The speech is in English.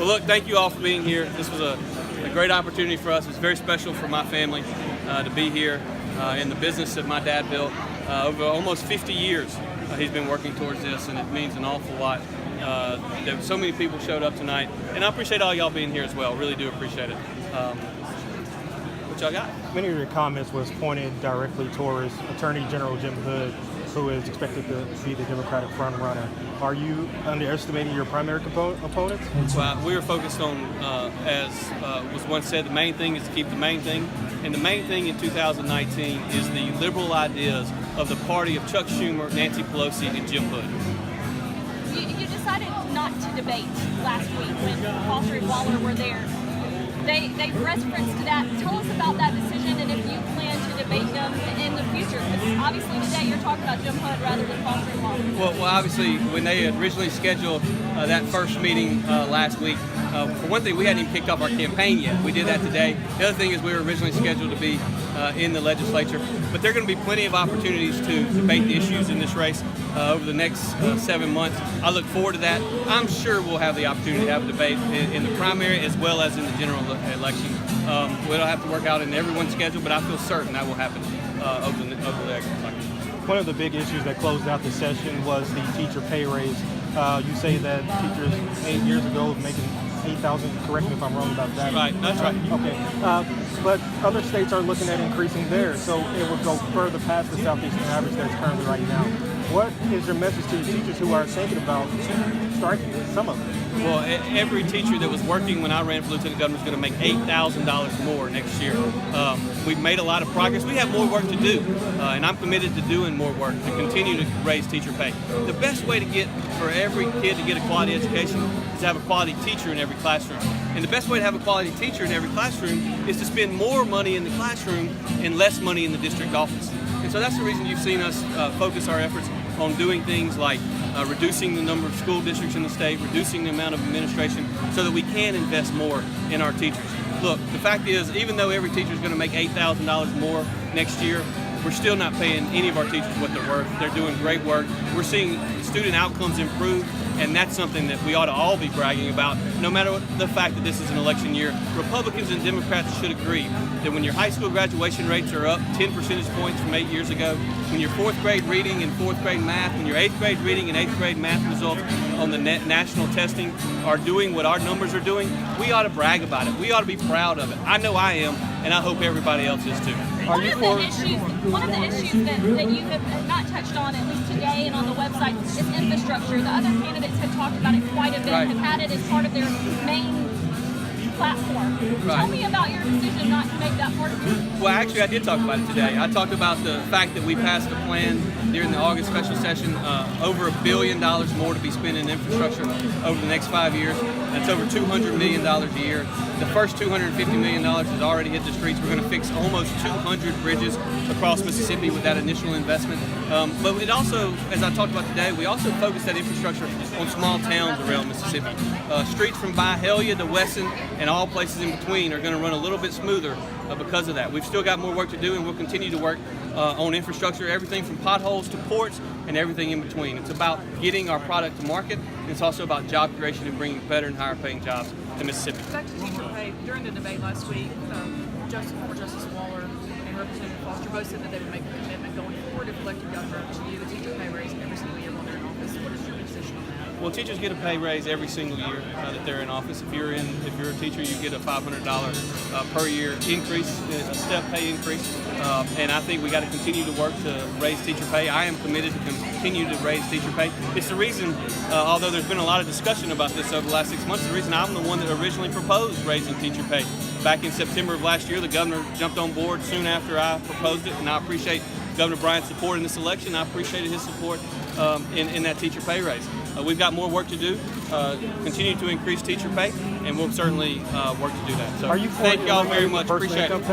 But look, thank you all for being here. This was a great opportunity for us. It's very special for my family to be here in the business that my dad built. Over almost 50 years he's been working towards this, and it means an awful lot that so many people showed up tonight. And I appreciate all y'all being here as well. Really do appreciate it. What y'all got? Many of your comments was pointed directly towards Attorney General Jim Hood, who is expected to be the Democratic frontrunner. Are you underestimating your primary opponents? Well, we were focused on, as was once said, the main thing is to keep the main thing. And the main thing in 2019 is the liberal ideas of the party of Chuck Schumer, Nancy Pelosi, and Jim Hood. You decided not to debate last week when Foster and Waller were there. They referenced that. Tell us about that decision and if you plan to debate them in the future. Because obviously today you're talking about Jim Hood rather than Foster and Waller. Well, obviously when they had originally scheduled that first meeting last week, for one thing, we hadn't even kicked off our campaign yet. We did that today. The other thing is we were originally scheduled to be in the legislature, but there are going to be plenty of opportunities to debate the issues in this race over the next 7 months. I look forward to that. I'm sure we'll have the opportunity to have a debate in the primary as well as in the general election. We'll have to work out in everyone's schedule, but I feel certain that will happen over the next cycle. One of the big issues that closed out the session was the teacher pay raise. You say that teachers 8 years ago were making $8,000. Correct me if I'm wrong about that. Right, that's right. Okay, but other states are looking at increasing theirs, so it would go further past the Southeastern average that's currently right now. What is your message to the teachers who are thinking about striking, some of them? Well, every teacher that was working when I ran for lieutenant governor is going to make $8,000 more next year. We've made a lot of progress. We have more work to do, and I'm committed to doing more work to continue to raise teacher pay. The best way to get for every kid to get a quality education is to have a quality teacher in every classroom. And the best way to have a quality teacher in every classroom is to spend more money in the classroom and less money in the district office. And so that's the reason you've seen us focus our efforts on doing things like reducing the number of school districts in the state, reducing the amount of administration, so that we can invest more in our teachers. Look, the fact is, even though every teacher is going to make $8,000 more next year, we're still not paying any of our teachers what they're worth. They're doing great work. We're seeing student outcomes improve, and that's something that we ought to all be bragging about, no matter what the fact that this is an election year. Republicans and Democrats should agree that when your high school graduation rates are up 10 percentage points from 8 years ago, when your fourth grade reading and fourth grade math, when your eighth grade reading and eighth grade math results on the national testing are doing what our numbers are doing, we ought to brag about it. We ought to be proud of it. I know I am, and I hope everybody else is too. One of the issues that you have not touched on, at least today and on the website, is infrastructure. The other candidates have talked about it quite a bit, Right. have had it as part of their main platform. Right. Tell me about your decision not to make that part of your... Well, actually, I did talk about it today. I talked about the fact that we passed a plan during the August special session, over $1 billion more to be spent in infrastructure over the next 5 years. That's over $200 million a year. The first $250 million has already hit the streets. We're going to fix almost 200 bridges across Mississippi with that initial investment. But it also, as I talked about today, we also focused that infrastructure on small towns around Mississippi. Streets from Byhalia to Wesson and all places in between are going to run a little bit smoother because of that. We've still got more work to do, and we'll continue to work on infrastructure, everything from potholes to ports and everything in between. It's about getting our product to market, and it's also about job creation and bringing better and higher paying jobs to Mississippi. Back to teacher pay. During the debate last week, former Justice Waller and Representative Foster both said that they would make a commitment going forward if elected governor to do the teacher pay raise every single year while they're in office. What is your position on that? Well, teachers get a pay raise every single year that they're in office. If you're a teacher, you get a $500 per year increase, a step pay increase. And I think we got to continue to work to raise teacher pay. I am committed to continue to raise teacher pay. It's the reason, although there's been a lot of discussion about this over the last 6 months, the reason I'm the one that originally proposed raising teacher pay. Back in September of last year, the governor jumped on board soon after I proposed it, and I appreciate Governor Bryant's support in this election. I appreciated his support in that teacher pay raise. We've got more work to do, continue to increase teacher pay, and we'll certainly work to do that. So Are you thank y'all very much. Appreciate it.